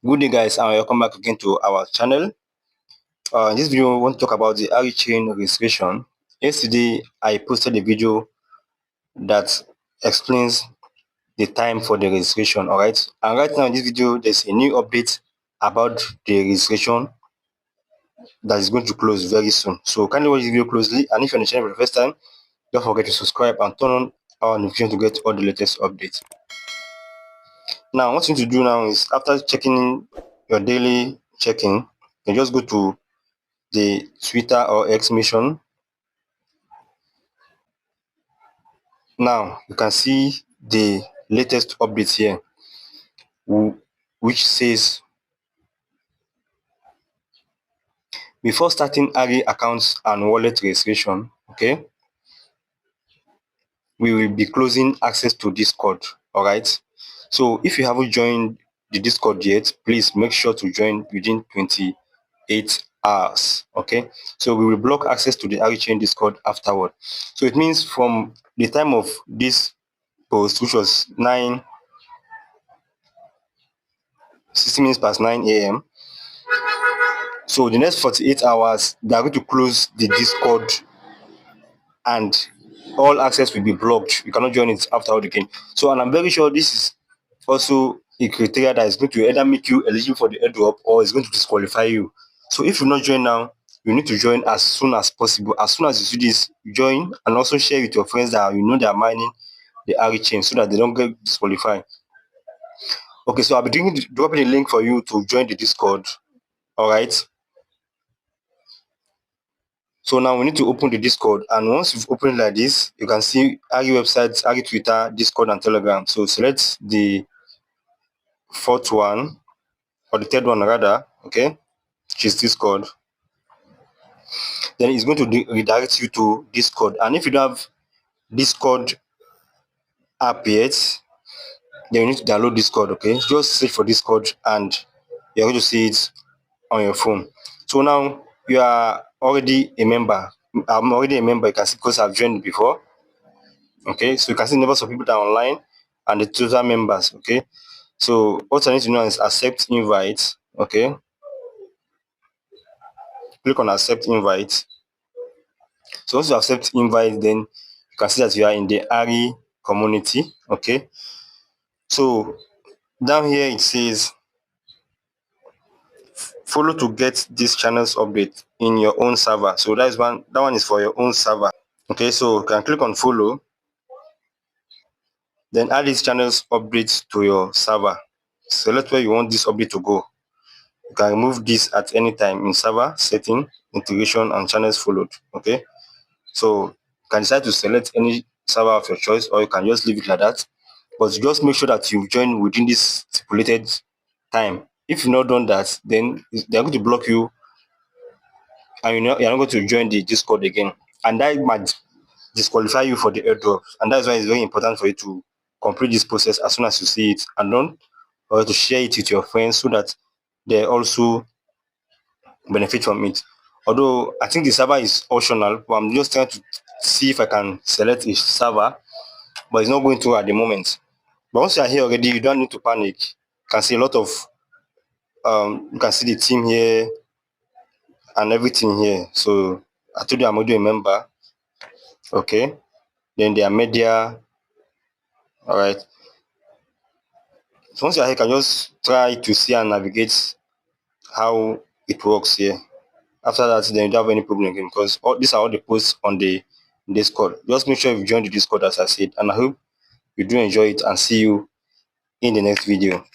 Good day guys, and welcome back again to our channel. In this video we want to talk about the Arichain registration. Yesterday I posted a video that explains the time for the registration. All right, and right now in this video there's a new update about the registration that is going to close very soon. So kindly watch this video closely, and if you're on the channel for the first time, don't forget to subscribe and turn on our notification to get all the latest updates. Now what you need to do now is, after checking your daily checking, you just go to the Twitter or X mission. Now you can see the latest update here, which says, before starting Ari accounts and wallet registration, okay, we will be closing access to Discord. All right, so if you haven't joined the Discord yet, please make sure to join within 28 hours. Okay, so we will block access to the Arichain Discord afterward. So it means from the time of this post, which was 60 minutes past 9 a.m. So the next 48 hours, they are going to close the Discord and all access will be blocked. You cannot join it afterward again. So, and I'm very sure this is also a criteria that is going to either make you eligible for the airdrop or is going to disqualify you. So if you not join now, you need to join as soon as possible. As soon as you see this, join and also share with your friends that you know they are mining the Arichain so that they don't get disqualified. Okay, so I'll be dropping a link for you to join the Discord. All right. So now we need to open the Discord, and once you've opened like this, you can see Ari websites, Ari Twitter, Discord, and Telegram. So select the fourth one, or the third one rather, okay, which is Discord. Then it's going to redirect you to Discord. And if you don't have Discord app yet, then you need to download Discord, okay? Just search for Discord and you're going to see it on your phone. So now you are already a member. I'm already a member, you can see, because I've joined before. Okay, so you can see numbers of people that are online and the total members. Okay, so what I need to know is accept invite. Okay, click on accept invite. So once you accept invite, then you can see that you are in the Ari community. Okay, so down here it says follow to get this channel's update in your own server. So that one is for your own server. Okay, so you can click on follow, then add this channel's updates to your server. Select where you want this update to go. You can remove this at any time in server setting, integration, and channels followed. Okay, so you can decide to select any server of your choice, or you can just leave it like that, but just make sure that you join within this stipulated time. If you've not done that, then they're going to block you and you're not going to join the Discord again, and that might disqualify you for the airdrop. And that's why it's very important for you to complete this process as soon as you see it, and don't or to share it with your friends so that they also benefit from it. Although I think the server is optional, but I'm just trying to see if I can select a server, but it's not going to at the moment. But once you are here already, you don't need to panic. You can see a lot of you can see the team here and everything here. So I told you I'm already a member. Okay, then their media. All right, so once you're here, you can just try to see and navigate how it works here. After that, then you don't have any problem again, because these are all the posts on the Discord. Just make sure you join the Discord as I said, and I hope you do enjoy it, and see you in the next video.